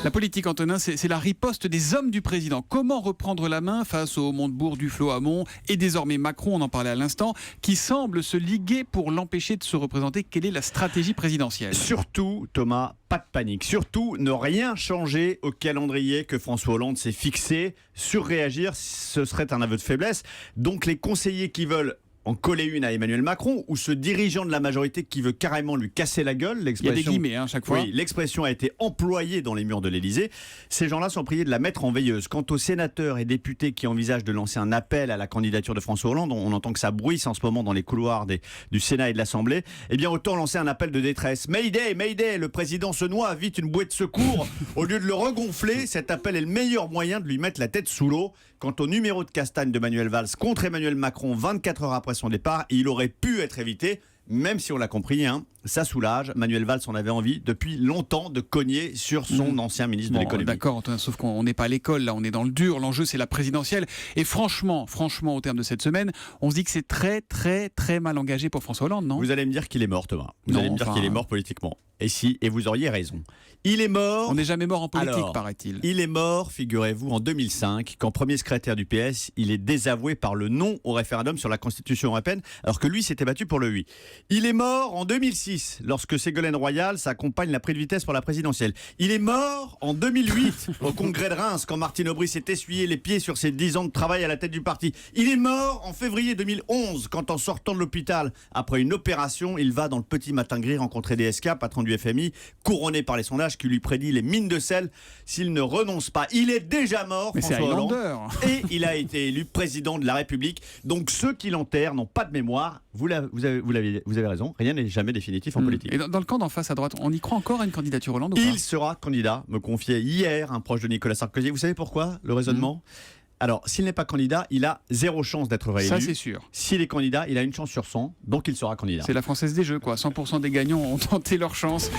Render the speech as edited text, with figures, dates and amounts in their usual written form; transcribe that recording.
La politique, Antonin, c'est la riposte des hommes du président. Comment reprendre la main face au Montebourg, Duflot, Hamon et désormais Macron, on en parlait à l'instant, qui semble se liguer pour l'empêcher de se représenter. Quelle est la stratégie présidentielle ? Surtout, Thomas, pas de panique. Surtout, ne rien changer au calendrier que François Hollande s'est fixé. Surréagir, ce serait un aveu de faiblesse. Donc les conseillers qui veulent en coller une à Emmanuel Macron, ou ce dirigeant de la majorité qui veut carrément lui casser la gueule. Il y a des guillemets chaque fois. Oui, l'expression a été employée dans les murs de l'Élysée. Ces gens-là sont priés de la mettre en veilleuse. Quant aux sénateurs et députés qui envisagent de lancer un appel à la candidature de François Hollande, on entend que ça bruisse en ce moment dans les couloirs du Sénat et de l'Assemblée, eh bien autant lancer un appel de détresse. Mayday, Mayday, le président se noie, vite une bouée de secours. Au lieu de le regonfler, cet appel est le meilleur moyen de lui mettre la tête sous l'eau. Quant au numéro de castagne de Manuel Valls contre Emmanuel Macron 24 heures après son départ, il aurait pu être évité, même si on l'a compris, ça soulage. Manuel Valls en avait envie depuis longtemps de cogner sur son ancien ministre de l'économie. D'accord, Antonin, sauf qu'on n'est pas à l'école, là, on est dans le dur. L'enjeu, c'est la présidentielle. Et franchement, au terme de cette semaine, on se dit que c'est très, très, très mal engagé pour François Hollande, non ? Vous allez me dire qu'il est mort, Thomas. Vous allez me dire qu'il est mort politiquement. Et vous auriez raison. Il est mort. On n'est jamais mort en politique, paraît-il. Il est mort, figurez-vous, en 2005, quand premier secrétaire du PS, il est désavoué par le non au référendum sur la Constitution européenne, alors que lui s'était battu pour le oui. Il est mort en 2006, lorsque Ségolène Royal s'accompagne la prise de vitesse pour la présidentielle. Il est mort en 2008, au congrès de Reims, quand Martine Aubry s'est essuyé les pieds sur ses 10 ans de travail à la tête du parti. Il est mort en février 2011, quand en sortant de l'hôpital, après une opération, il va dans le Petit Matin Gris rencontrer DSK, patron du FMI, couronné par les sondages qui lui prédit les mines de sel s'il ne renonce pas. Il est déjà mort, mais François Hollande, et il a été élu président de la République. Donc ceux qui l'enterrent n'ont pas de mémoire. Vous avez raison, rien n'est jamais définitif en politique. Et dans le camp d'en face à droite, on y croit encore à une candidature Hollande ou pas ? Il sera candidat, me confiait hier un proche de Nicolas Sarkozy. Vous savez pourquoi le raisonnement ? Alors, s'il n'est pas candidat, il a 0 chance d'être réélu. Ça, c'est sûr. S'il est candidat, il a une chance sur 100, donc il sera candidat. C'est la Française des Jeux, quoi. 100% des gagnants ont tenté leur chance.